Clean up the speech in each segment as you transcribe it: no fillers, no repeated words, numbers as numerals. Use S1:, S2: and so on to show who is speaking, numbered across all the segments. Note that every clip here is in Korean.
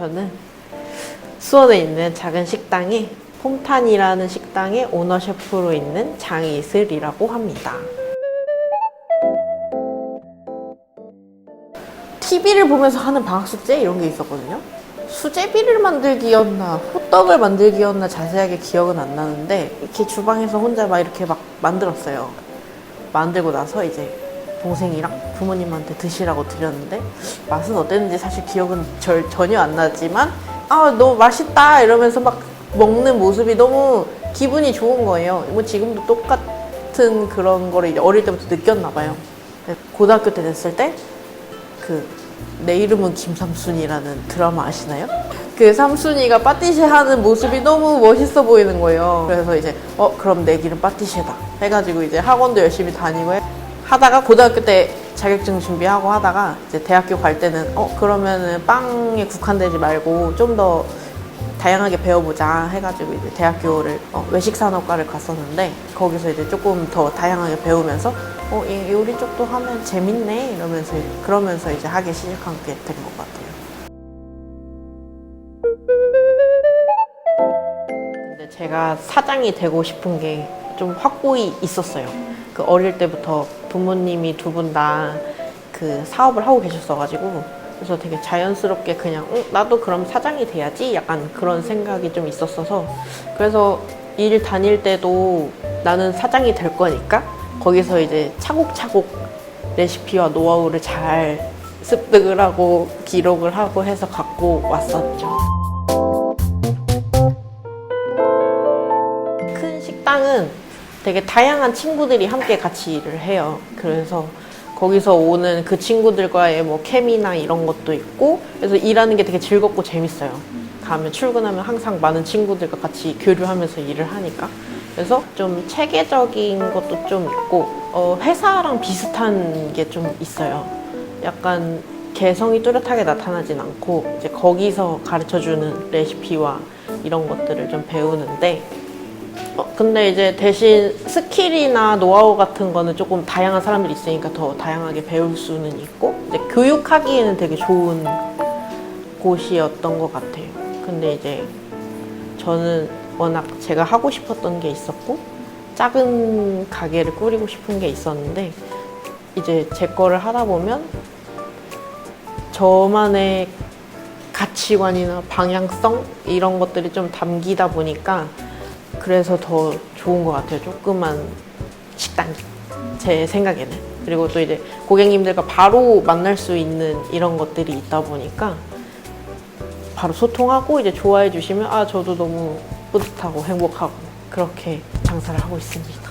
S1: 저는 수원에 있는 작은 식당에 폼탄이라는 식당의 오너 셰프로 있는 장이슬이라고 합니다. TV를 보면서 하는 방학 숙제 이런 게 있었거든요. 수제비를 만들기였나 호떡을 만들기였나 자세하게 기억은 안 나는데 이렇게 주방에서 혼자 막 이렇게 막 만들었어요. 만들고 나서 이제 동생이랑 부모님한테 드시라고 드렸는데 맛은 어땠는지 사실 기억은 전혀 안 나지만 아 너무 맛있다 이러면서 막 먹는 모습이 너무 기분이 좋은 거예요. 뭐 지금도 똑같은 그런 거를 이제 어릴 때부터 느꼈나 봐요. 고등학교 때 됐을 때 내 이름은 김삼순이라는 드라마 아시나요? 그 삼순이가 파티시 하는 모습이 너무 멋있어 보이는 거예요. 그래서 이제 그럼 내 길은 파티시다 해가지고 이제 학원도 열심히 다니고 하다가 고등학교 때 자격증 준비하고 하다가 이제 대학교 갈 때는 그러면은 빵에 국한되지 말고 좀 더 다양하게 배워보자 해가지고 이제 대학교를 외식산업과를 갔었는데 거기서 이제 조금 더 다양하게 배우면서 요리 쪽도 하면 재밌네 이러면서 그러면서 이제 하기 시작한 게 된 것 같아요. 근데 제가 사장이 되고 싶은 게 좀 확고히 있었어요. 그 어릴 때부터 부모님이 두 분 다 그 사업을 하고 계셨어가지고 그래서 되게 자연스럽게 그냥 나도 그럼 사장이 돼야지 약간 그런 생각이 좀 있었어서 그래서 일 다닐 때도 나는 사장이 될 거니까 거기서 이제 차곡차곡 레시피와 노하우를 잘 습득을 하고 기록을 하고 해서 갖고 왔었죠. 큰 식당은 되게 다양한 친구들이 함께 같이 일을 해요. 그래서 거기서 오는 그 친구들과의 뭐 케미나 이런 것도 있고 그래서 일하는 게 되게 즐겁고 재밌어요. 가면 출근하면 항상 많은 친구들과 같이 교류하면서 일을 하니까 그래서 좀 체계적인 것도 좀 있고 회사랑 비슷한 게 좀 있어요. 약간 개성이 뚜렷하게 나타나진 않고 이제 거기서 가르쳐주는 레시피와 이런 것들을 좀 배우는데 근데 이제 대신 스킬이나 노하우 같은 거는 조금 다양한 사람들이 있으니까 더 다양하게 배울 수는 있고 이제 교육하기에는 되게 좋은 곳이었던 것 같아요. 근데 이제 저는 워낙 제가 하고 싶었던 게 있었고 작은 가게를 꾸리고 싶은 게 있었는데 이제 제 거를 하다 보면 저만의 가치관이나 방향성 이런 것들이 좀 담기다 보니까 그래서 더 좋은 것 같아요. 조그만 식당이 제 생각에는. 그리고 또 이제 고객님들과 바로 만날 수 있는 이런 것들이 있다 보니까 바로 소통하고 이제 좋아해 주시면 저도 너무 뿌듯하고 행복하고 그렇게 장사를 하고 있습니다.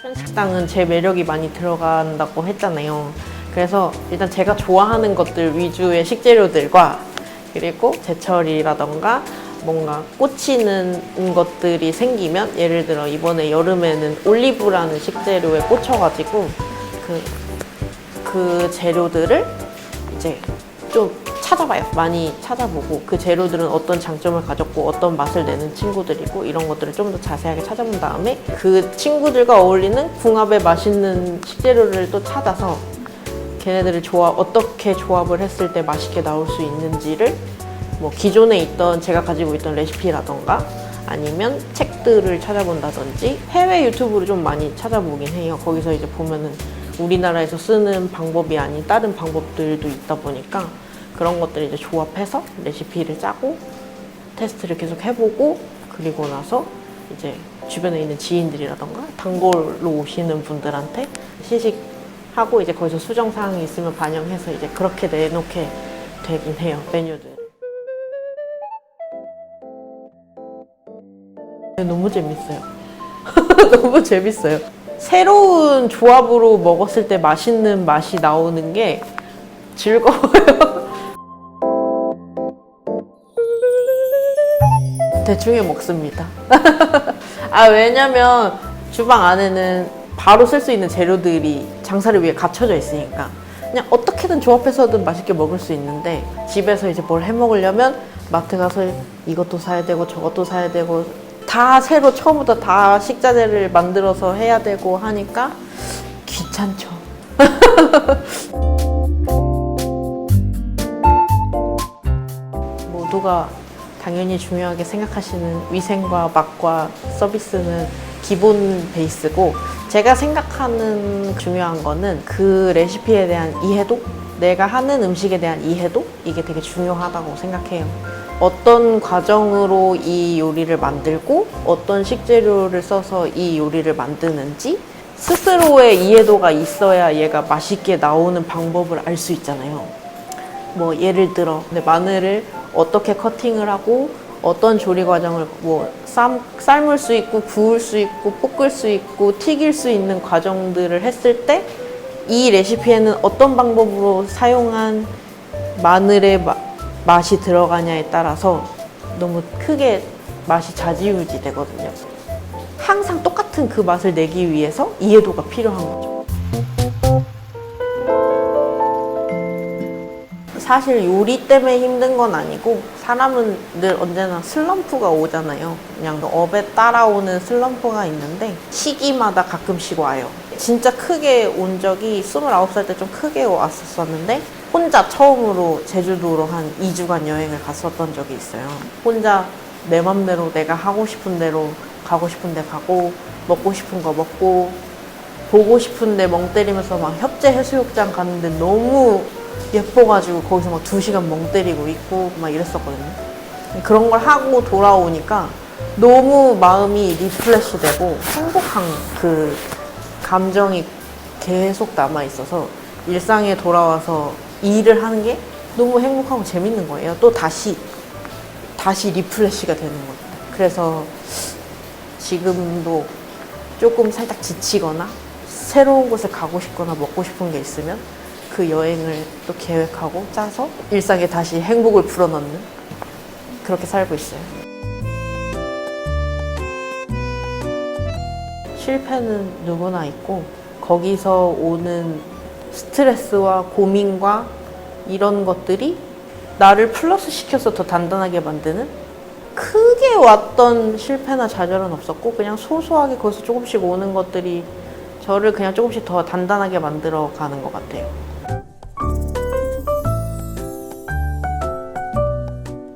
S1: 작은 식당은 제 매력이 많이 들어간다고 했잖아요. 그래서 일단 제가 좋아하는 것들 위주의 식재료들과 그리고 제철이라던가 뭔가 꽂히는 것들이 생기면 예를 들어 이번에 여름에는 올리브라는 식재료에 꽂혀가지고 그 재료들을 이제 좀 찾아봐요. 많이 찾아보고 그 재료들은 어떤 장점을 가졌고 어떤 맛을 내는 친구들이고 이런 것들을 좀 더 자세하게 찾아본 다음에 그 친구들과 어울리는 궁합에 맛있는 식재료를 또 찾아서 걔네들을 어떻게 조합을 했을 때 맛있게 나올 수 있는지를 뭐 기존에 있던 제가 가지고 있던 레시피라던가 아니면 책들을 찾아본다든지 해외 유튜브를 좀 많이 찾아보긴 해요. 거기서 이제 보면은 우리나라에서 쓰는 방법이 아닌 다른 방법들도 있다 보니까 그런 것들을 이제 조합해서 레시피를 짜고 테스트를 계속 해보고 그리고 나서 이제 주변에 있는 지인들이라던가 단골로 오시는 분들한테 시식하고 이제 거기서 수정사항이 있으면 반영해서 이제 그렇게 내놓게 되긴 해요, 메뉴들. 너무 재밌어요. 너무 재밌어요. 새로운 조합으로 먹었을 때 맛있는 맛이 나오는 게 즐거워요. 대충 해 먹습니다. 왜냐면 주방 안에는 바로 쓸 수 있는 재료들이 장사를 위해 갖춰져 있으니까 그냥 어떻게든 조합해서든 맛있게 먹을 수 있는데 집에서 이제 뭘 해 먹으려면 마트 가서 이것도 사야 되고 저것도 사야 되고 다 새로 처음부터 다 식자재를 만들어서 해야 되고 하니까 귀찮죠. 모두가 당연히 중요하게 생각하시는 위생과 맛과 서비스는 기본 베이스고, 제가 생각하는 중요한 거는 그 레시피에 대한 이해도? 내가 하는 음식에 대한 이해도? 이게 되게 중요하다고 생각해요. 어떤 과정으로 이 요리를 만들고 어떤 식재료를 써서 이 요리를 만드는지 스스로의 이해도가 있어야 얘가 맛있게 나오는 방법을 알 수 있잖아요. 뭐 예를 들어 마늘을 어떻게 커팅을 하고 어떤 조리 과정을 삶을 수 있고 구울 수 있고 볶을 수 있고 튀길 수 있는 과정들을 했을 때 이 레시피에는 어떤 방법으로 사용한 마늘의 맛이 들어가냐에 따라서 너무 크게 맛이 좌지우지 되거든요. 항상 똑같은 그 맛을 내기 위해서 이해도가 필요한 거죠. 사실 요리 때문에 힘든 건 아니고, 사람은 늘 언제나 슬럼프가 오잖아요. 그냥 업에 따라오는 슬럼프가 있는데 시기마다 가끔씩 와요. 진짜 크게 온 적이 29살 때 좀 크게 왔었는데, 혼자 처음으로 제주도로 한 2주간 여행을 갔었던 적이 있어요. 혼자 내 맘대로 내가 하고 싶은 대로 가고 싶은 데 가고 먹고 싶은 거 먹고 보고 싶은 데 멍 때리면서 막 협재 해수욕장 갔는데 너무 예뻐가지고 거기서 막 2시간 멍 때리고 있고 막 이랬었거든요. 그런 걸 하고 돌아오니까 너무 마음이 리프레시 되고 행복한 그 감정이 계속 남아있어서 일상에 돌아와서 일을 하는 게 너무 행복하고 재밌는 거예요. 또 다시 리프레시가 되는 거예요. 그래서 지금도 조금 살짝 지치거나 새로운 곳에 가고 싶거나 먹고 싶은 게 있으면 그 여행을 또 계획하고 짜서 일상에 다시 행복을 불어넣는, 그렇게 살고 있어요. 실패는 누구나 있고 거기서 오는 스트레스와 고민과 이런 것들이 나를 플러스 시켜서 더 단단하게 만드는, 크게 왔던 실패나 좌절은 없었고 그냥 소소하게 거기서 조금씩 오는 것들이 저를 그냥 조금씩 더 단단하게 만들어 가는 것 같아요.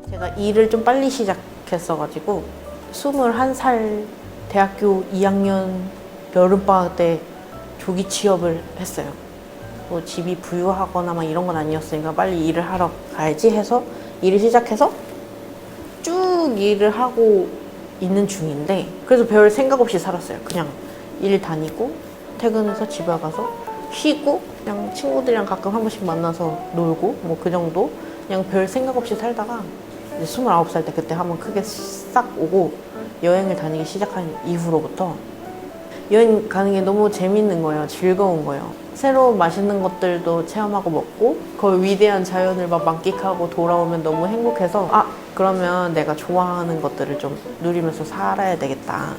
S1: 제가 일을 좀 빨리 시작했어가지고 21살 대학교 2학년 여름방학 때 조기 취업을 했어요. 뭐 집이 부유하거나 막 이런 건 아니었으니까 빨리 일을 하러 가야지 해서 일을 시작해서 쭉 일을 하고 있는 중인데, 그래서 별 생각 없이 살았어요. 그냥 일 다니고 퇴근해서 집에 가서 쉬고 그냥 친구들이랑 가끔 한 번씩 만나서 놀고 뭐 그 정도, 그냥 별 생각 없이 살다가 이제 29살 때 그때 한번 크게 싹 오고 여행을 다니기 시작한 이후로부터 여행 가는 게 너무 재밌는 거예요. 즐거운 거예요. 새로운 맛있는 것들도 체험하고 먹고 그 위대한 자연을 막 만끽하고 돌아오면 너무 행복해서, 그러면 내가 좋아하는 것들을 좀 누리면서 살아야 되겠다.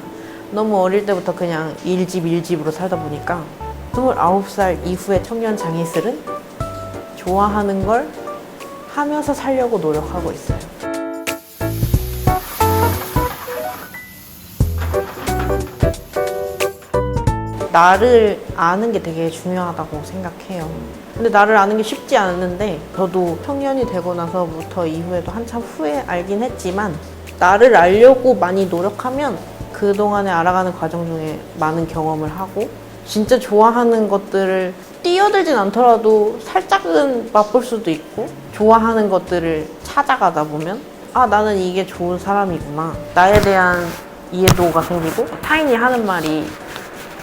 S1: 너무 어릴 때부터 그냥 일집으로 살다 보니까 29살 이후의 청년 장이슬은 좋아하는 걸 하면서 살려고 노력하고 있어요. 나를 아는 게 되게 중요하다고 생각해요. 근데 나를 아는 게 쉽지 않았는데, 저도 청년이 되고 나서부터 이후에도 한참 후에 알긴 했지만, 나를 알려고 많이 노력하면 그동안에 알아가는 과정 중에 많은 경험을 하고, 진짜 좋아하는 것들을 뛰어들진 않더라도 살짝은 맛볼 수도 있고, 좋아하는 것들을 찾아가다 보면 나는 이게 좋은 사람이구나, 나에 대한 이해도가 생기고, 타인이 하는 말이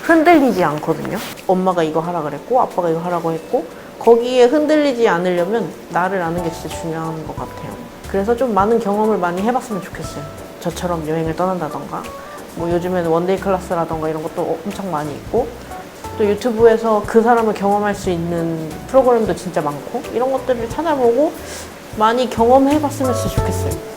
S1: 흔들리지 않거든요. 엄마가 이거 하라 그랬고 아빠가 이거 하라고 했고, 거기에 흔들리지 않으려면 나를 아는 게 진짜 중요한 것 같아요. 그래서 좀 많은 경험을 많이 해봤으면 좋겠어요. 저처럼 여행을 떠난다던가, 뭐 요즘에는 원데이 클래스라던가 이런 것도 엄청 많이 있고, 또 유튜브에서 그 사람을 경험할 수 있는 프로그램도 진짜 많고, 이런 것들을 찾아보고 많이 경험해봤으면 진짜 좋겠어요.